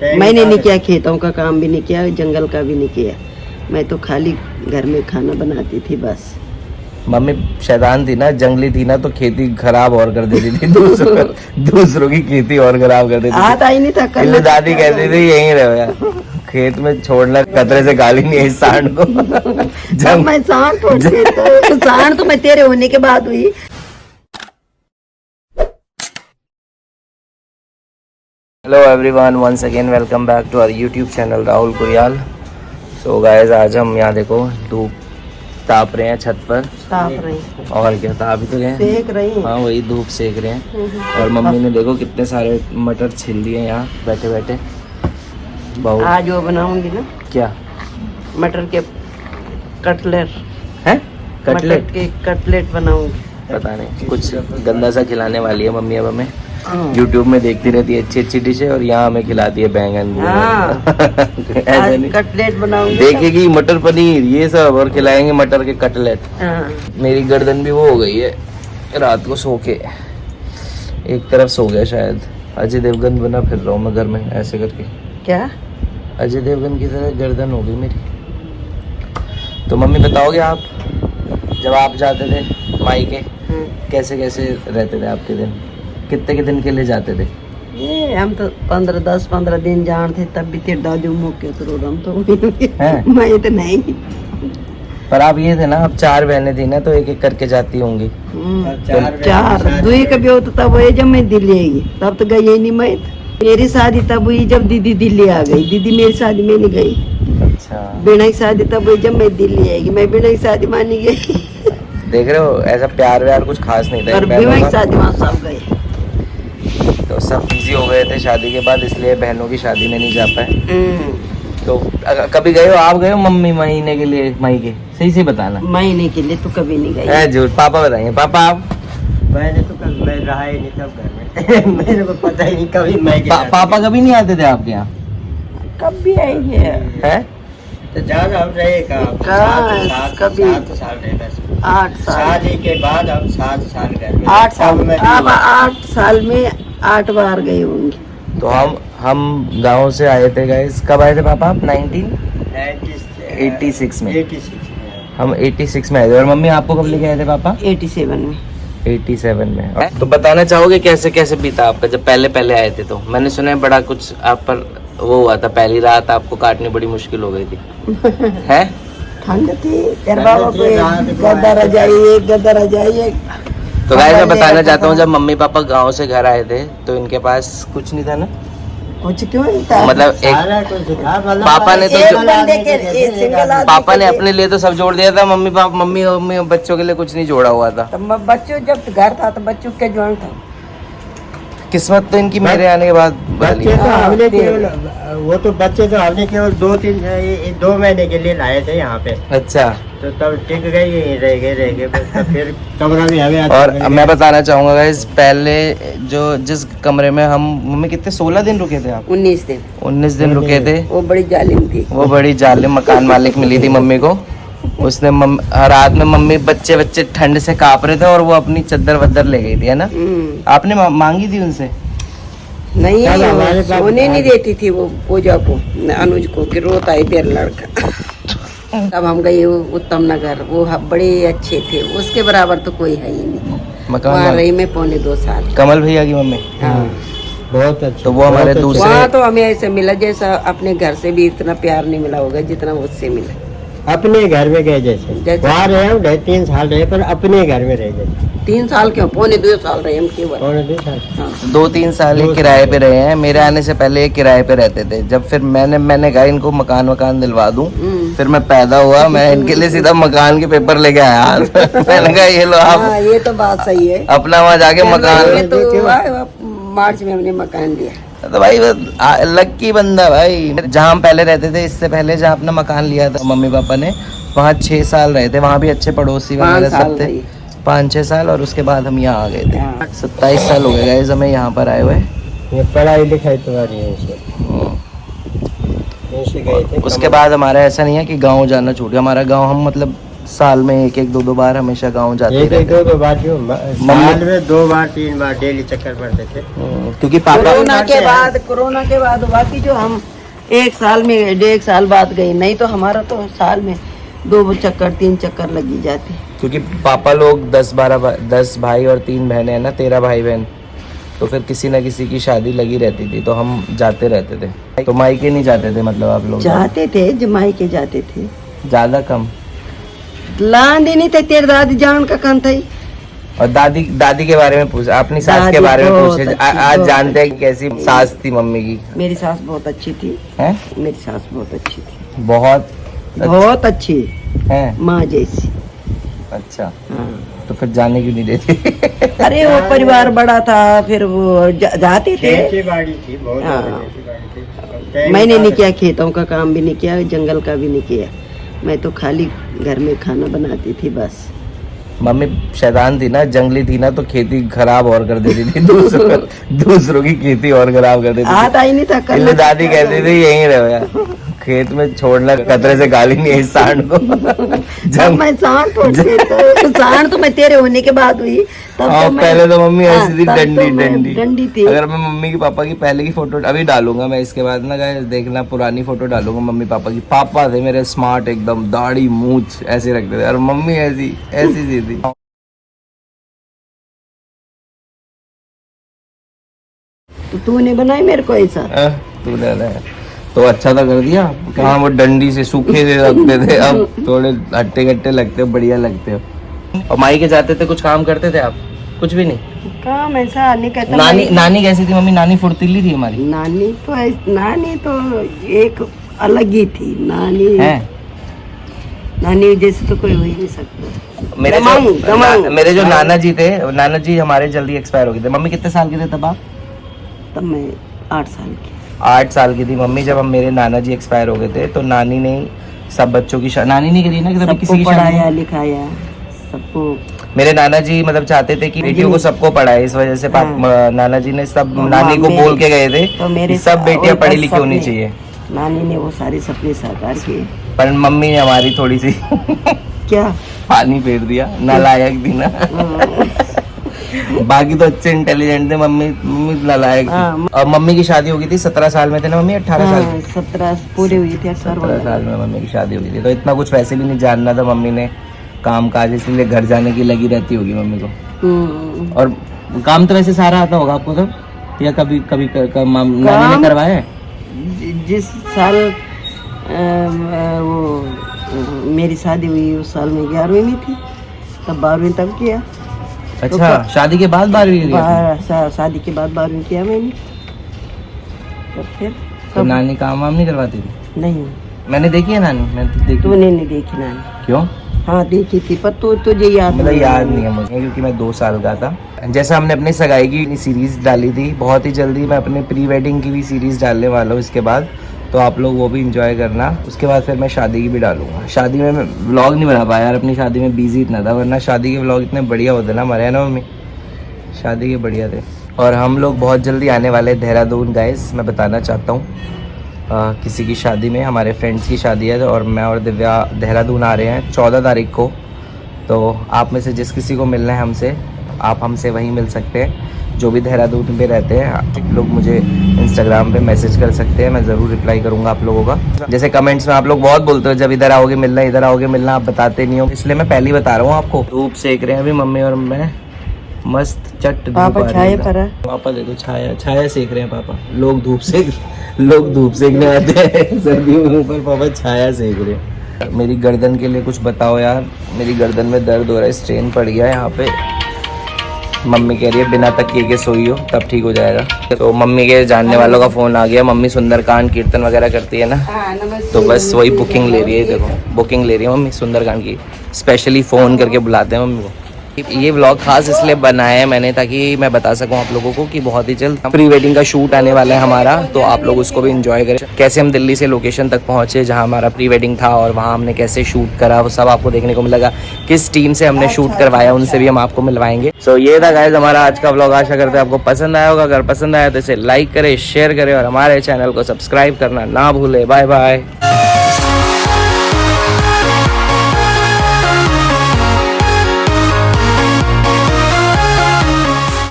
मैंने नहीं किया, खेतों का काम भी नहीं किया, जंगल का भी नहीं किया। मैं तो खाली घर में खाना बनाती थी बस। मम्मी शैतान थी ना, जंगली थी ना, तो खेती खराब और कर देती थी। दूसरों की खेती और खराब कर देती थी। आता ही नहीं था करना। दादी कहती थी यहीं रहो यार, खेत में छोड़ना, खतरे से गाली नहीं है इस सांड को। जब मैं सांड तो सांड तो मैं तेरे होने के बाद हुई। Hello everyone, once again welcome back to our YouTube channel Rahul Kuriyal. So guys, आज हम यहाँ देखो धूप ताप रहे हैं छत पर। ताप रही और क्या ताप ही तो रहे हैं, सेक रही। हाँ वही धूप सेक रहे हैं। और मम्मी ने देखो कितने सारे मटर छिल दिए यहाँ बैठे बैठे। बहुत आज वो बनाऊंगी ना, क्या मटर के कटलेट है, मटर कटलेट के कटलेट बनाऊंगी। पता नहीं कुछ गंदा सा खिलाने वाली है मम्मी अब हमें। यूट्यूब में देखती रहती है अच्छी अच्छी डिशें और यहाँ हमें खिलाती है बैंगन। ऐसा नहीं, कटलेट बनाऊंगी। देखेगी मटर पनीर ये सब और खिलाएंगे मटर के कटलेट। मेरी गर्दन भी वो हो गई है, रात को सो के एक तरफ सो गया शायद। अजय देवगन बना फिर रहा हूँ मैं घर में ऐसे करके। क्या अजय देवगन की तरह गर्दन हो गई मेरी। तो मम्मी बताओगे आप, जब आप जाते थे मायके कैसे कैसे रहते थे आपके दिन, कितने के दिन के लिए जाते थे? ये हम तो 10-15 दिन जान थे, तब भी तेरे दादू मौके तो हम तो मैं तो नहीं। पर आप ये थे ना, अब 4 बहनें थी ना, तो एक एक करके जाती होंगी। चार दुई कभी हो तो तब वही जब मैं दिल्ली आई, तब तो गई नहीं मैं। मेरी शादी तब हुई जब दीदी दिल्ली आ गई। दीदी मेरी शादी में नहीं गई। अच्छा, बिना की शादी तब हुई जब मैं दिल्ली आएगी। मैं बिना की शादी मानी गई। देख रहे हो, ऐसा प्यार व्यार कुछ खास नहीं था। और बिना की शादी वहाँ सब गए, तो सब बिजी हो गए थे शादी के बाद, इसलिए बहनों की शादी में नहीं जा पाए। तो कभी गए हो आप, गए हो मम्मी महीने के लिए मायके? सही से बताना। महीने के लिए तो कभी नहीं गई। है झूठ, पापा बताएंगे। पापा आप? मैंने तो कल मैं रहा ही नहीं तब घर में। मेरे को पता ही नहीं कभी मैं पापा कभी नहीं आते थे आपके यहाँ? कभी आएंगे है तो ज्यादा हम रहेगा कभी 7 साल रहे बस। 8 साल शादी के बाद हम 7 साल घर में। 8 साल में अब 8 साल में 8 बार गए होंगे। तो हम गांव से आए थे गाइस। कब आए थे पापा आप? 1986 में। 86 हम 86 में आए थे। और मम्मी आपको कब लेके आए थे पापा? 87 में। 87 में। तो बताना चाहोगे कैसे कैसे बीता आपका जब पहले पहले आए थे? तो मैंने सुना है बड़ा कुछ आप पर वो हुआ था, पहली रात आपको काटनी बड़ी मुश्किल हो गई थी। है ठंड थी, तेरे बाबा को गद्दा रजाई। तो गाइस मैं बताना चाहता हूँ, जब मम्मी पापा गांव से घर आए थे तो इनके पास कुछ नहीं था ना। कुछ क्यों नहीं था, मतलब पापा ने तो पापा ने अपने लिए तो सब जोड़ दिया था। मम्मी बच्चों के लिए कुछ नहीं जोड़ा हुआ था। तो बच्चों जब घर था तो बच्चों के जोड़ था। किस्मत तो इनकी मेरे आने के बाद बच्चे तो हमने केवल बच्चे तो हमने केवल 2 महीने के लिए लाए थे यहाँ पे। अच्छा, तो तब टिक गई, रह गए बस। तब फिर कमरा में हमें। और मैं बताना चाहूंगा गाइस, पहले जिस कमरे में हम मम्मी कितने 16 दिन रुके थे आप? 19 दिन रुके थे। वो बड़ी जालिम थी। वो बड़ी जालिम मकान मालिक मिली थी मम्मी को। उसने रात में मम्मी बच्चे ठंड से कांप रहे थे और वो अपनी चद्दर वद्दर ले गई थी, है ना? आपने मांगी थी उनसे? नहीं, सोने नहीं देती थी वो पूजा को, अनुज को, कि रोता है तेरा लड़का। तब हम गए उत्तम नगर, वो बड़े अच्छे थे, उसके बराबर तो कोई है ही नहीं। वहाँ रही मैं 2.25 साल। कमल भैया की मम्मी? हाँ, बहुत अच्छा। तो वो हमारे दूसरे, वहाँ तो हमें ऐसे मिला जैसा अपने घर से भी इतना प्यार नहीं मिला होगा जितना मुझसे मिला। अपने घर में गए जैसे वहाँ रहे हम 3 साल रहे, पर अपने घर में रहे जैसे। 3 साल क्यों, 2.25 साल रहे हम केवल। 2-3 साल ही किराए पे रहे हैं। मेरे आने से पहले किराए पे रहते थे। जब फिर मैंने कहा इनको मकान दिलवा दूं, फिर मैं पैदा हुआ, मैं इनके लिए सीधा मकान के पेपर लेके आया। मैंने कहा ये लो आप। ये तो बात सही है। अपना वहाँ जाके मकान, तो मार्च में हमने मकान लिया। तो भाई लक्की बंदा भाई। जहाँ हम पहले रहते थे, इससे पहले जहाँ अपना मकान लिया था मम्मी पापा ने, वहाँ 6 साल रहे थे। वहाँ भी अच्छे पड़ोसी वगैरह सब थे, 5-6 साल। और उसके बाद हम यहाँ आ गए थे। 27 साल हो गए गाइस हमें यहाँ पर आए हुए। ये पढ़ाई लिखाई तुम्हारी है गए थे। उसके बाद हमारा ऐसा नहीं है कि गांव जाना छूट गया। हमारा गांव हम मतलब साल में एक एक दो बार हमेशा गांव जाते एक एक रहते दो बार क्यों, साल में 2 बार 3 बार डेली चक्कर पड़ते थे। क्योंकि पापा कोरोना के बाद बाकी जो हम 1 साल में 1.5 साल बाद गए, नहीं तो हमारा तो साल में 2 चक्कर 3 चक्कर लगी जाती। क्योंकि पापा लोग 10 भाई और 3 बहनें हैं ना, 13 भाई बहन, तो फिर किसी न किसी की शादी लगी रहती थी, तो हम जाते रहते थे। तो मायके नहीं जाते थे मतलब आप लोग? जाते थे, जमाई के जाते थे, ज्यादा कम। लांदी नहीं थे, तेरे दादी जान का काम था। और दादी के बारे में पूछ, अपनी सास के बारे में पूछे। आज जानते हैं कैसी सास थी मम्मी की। मेरी सास बहुत अच्छी थी। हैं? मेरी सास बहुत अच्छी थी, बहुत अच्छी है, माँ जैसी। अच्छा, हाँ। तो फिर जाने क्यों नहीं देती? अरे वो परिवार बड़ा था, फिर वो जाते थे। खेती बाड़ी थी, बहुत हाँ। ज़्यादा खेती बाड़ी थी। मैंने नहीं किया, खेतों का काम भी नहीं किया, जंगल का भी नहीं किया। मैं तो खाली घर में खाना बनाती थी बस। मम्मी शैतान थी ना, जंगली थी ना, तो खेती खराब और कर देती थी। दूसरों की खेती और खराब कर देती थी। आता ही नहीं था इसलिए दादी कहती थी यहीं रहो यार, खेत में छोड़ना खतरे से गाली नहीं है सांड को। जब मैं सांड तो मैं तेरे होने के बाद हुई। तब हाँ, पहले तो मम्मी ऐसी थी, डंडी थी। अगर मैं मम्मी की पापा की पहले की फोटो अभी डालूंगा, मैं इसके बाद ना गाइस देखना, पुरानी फोटो डालूंगा मम्मी पापा की। पापा थे मेरे स्मार्ट एकदम, दाढ़ी मूंछ ऐसे रखते थे, और मम्मी ऐसी सी थी। तो तूने बनाई मेरे को ऐसा? तूने तो अच्छा था कर दिया। कहाँ वो डंडी से सूखे से रखते थे, अब थोड़े हट्टे कट्टे लगते हो, बढ़िया लगते हो। और माई के जाते थे, कुछ काम करते थे आप? कुछ भी नहीं काम ऐसा नहीं करता। नानी कैसी थी मम्मी? नानी फुर्तीली थी हमारी। नानी तो एक अलग ही थी। नानी जैसे तो कोई हो ही नहीं सकता। मेरे जो नाना जी थे, नाना जी हमारे जल्दी एक्सपायर हो गए थे। मम्मी कितने साल के थे तब आप? तब मैं 8 साल की। 8 साल की थी मम्मी जब हम मेरे नाना जी एक्सपायर हो गए थे। तो नानी ने सब बच्चों की नानी नहीं करी ना, कि किसी की पढ़ाया लिखाया सबको। मेरे नाना जी मतलब चाहते थे कि बेटियों को सबको पढ़ाए, इस वजह से नाना जी ने सब नानी को बोल के गए थे तो मेरे सब बेटियां पढ़ी लिखी होनी चाहिए। नानी ने वो सारे सपने साकार किए, पर मम्मी ने हमारी थोड़ी सी क्या पानी फेर दिया, नालायक थी ना। बाकी तो अच्छे इंटेलिजेंट थे, मम्मी नालायक थी। और मम्मी की शादी हो गई थी 17 साल में थे ना मम्मी? 18 साल 17 पूरे हुई थी। 17 साल में मम्मी की शादी हो गई थी। तो इतना कुछ वैसे भी नहीं जानना था मम्मी ने, काम काज, इसलिए घर जाने की लगी रहती होगी मम्मी को। और काम तो वैसे सारा आता होगा आपको तब, या कभी नानी ने करवाया है? जिस साल वो मेरी शादी हुई उस साल में 11वीं में थी, तब 12वीं तब किया। अच्छा, तो शादी के बाद 12वीं? शादी के बाद 12वीं किया मैंने। तो फिर तो नानी काम वाम नहीं करवाती थी? नहीं, मैंने देखी है नानी। मैंने देखी। तूने नहीं देखी नानी? क्यों? हाँ देखी थी, पर तुझे याद नहीं है मुझे, क्योंकि मैं 2 साल का था। जैसा हमने अपनी सगाई की सीरीज डाली थी, बहुत ही जल्दी मैं अपने प्री वेडिंग की भी सीरीज डालने वाला हूँ इसके बाद, तो आप लोग वो भी इंजॉय करना। उसके बाद फिर मैं शादी की भी डालूंगा। शादी में मैं व्लॉग नहीं बना पाया यार, अपनी शादी में बिजी इतना था, वरना शादी के व्लॉग इतने बढ़िया होते ना हमारे, है ना मम्मी? शादी के बढ़िया थे। और हम लोग बहुत जल्दी आने वाले देहरादून गाइस, मैं बताना चाहता हूँ। किसी की शादी में, हमारे फ्रेंड्स की शादी है, और मैं और दिव्या देहरादून आ रहे हैं 14 तारीख को। तो आप में से जिस किसी को मिलना है हमसे, आप हमसे वहीं मिल सकते हैं। जो भी देहरादून पे रहते हैं आप लोग मुझे इंस्टाग्राम पे मैसेज कर सकते हैं, मैं ज़रूर रिप्लाई करूँगा आप लोगों का। जैसे कमेंट्स में आप लोग बहुत बोलते हो जब इधर आओगे मिलना, इधर आओगे मिलना, आप बताते नहीं हो, इसलिए मैं पहले ही बता रहा हूँ आपको। धूप सेक रहे हैं अभी मम्मी और मैं, मस्त चट। पापा छाया पर है। पापा देखो छाया सेक रहे हैं पापा। लोग धूप सेकने आते हैं सर्दियों में, ऊपर पापा छाया सेक रहे हैं। मेरी गर्दन के लिए कुछ बताओ यार, मेरी गर्दन में दर्द हो रहा है, स्ट्रेन पड़ गया है यहाँ पे। मम्मी कह रही है बिना तकिए के सोई हो तब ठीक हो जाएगा। तो मम्मी के जानने वालों का फोन आ गया। मम्मी सुंदरकांड कीर्तन वगैरह करती है ना, तो बस वही बुकिंग ले रही है। देखो बुकिंग ले रही है मम्मी सुंदरकांड की, स्पेशली फ़ोन करके बुलाते हैं मम्मी को। ये व्लॉग खास इसलिए बनाया है मैंने, ताकि मैं बता सकूं आप लोगों को कि बहुत ही जल्द प्री वेडिंग का शूट आने वाला है हमारा, तो आप लोग उसको भी एंजॉय करें। कैसे हम दिल्ली से लोकेशन तक पहुंचे जहां हमारा प्री वेडिंग था, और वहां हमने कैसे शूट करा, वो सब आपको देखने को मिलेगा। किस टीम से हमने शूट करवाया उनसे भी हम आपको मिलवाएंगे। सो ये था गाइस हमारा आज का व्लॉग। आशा करते हैं आपको पसंद आया होगा। अगर पसंद आया तो इसे लाइक करें, शेयर करें, और हमारे चैनल को सब्सक्राइब करना ना भूले। Bye bye.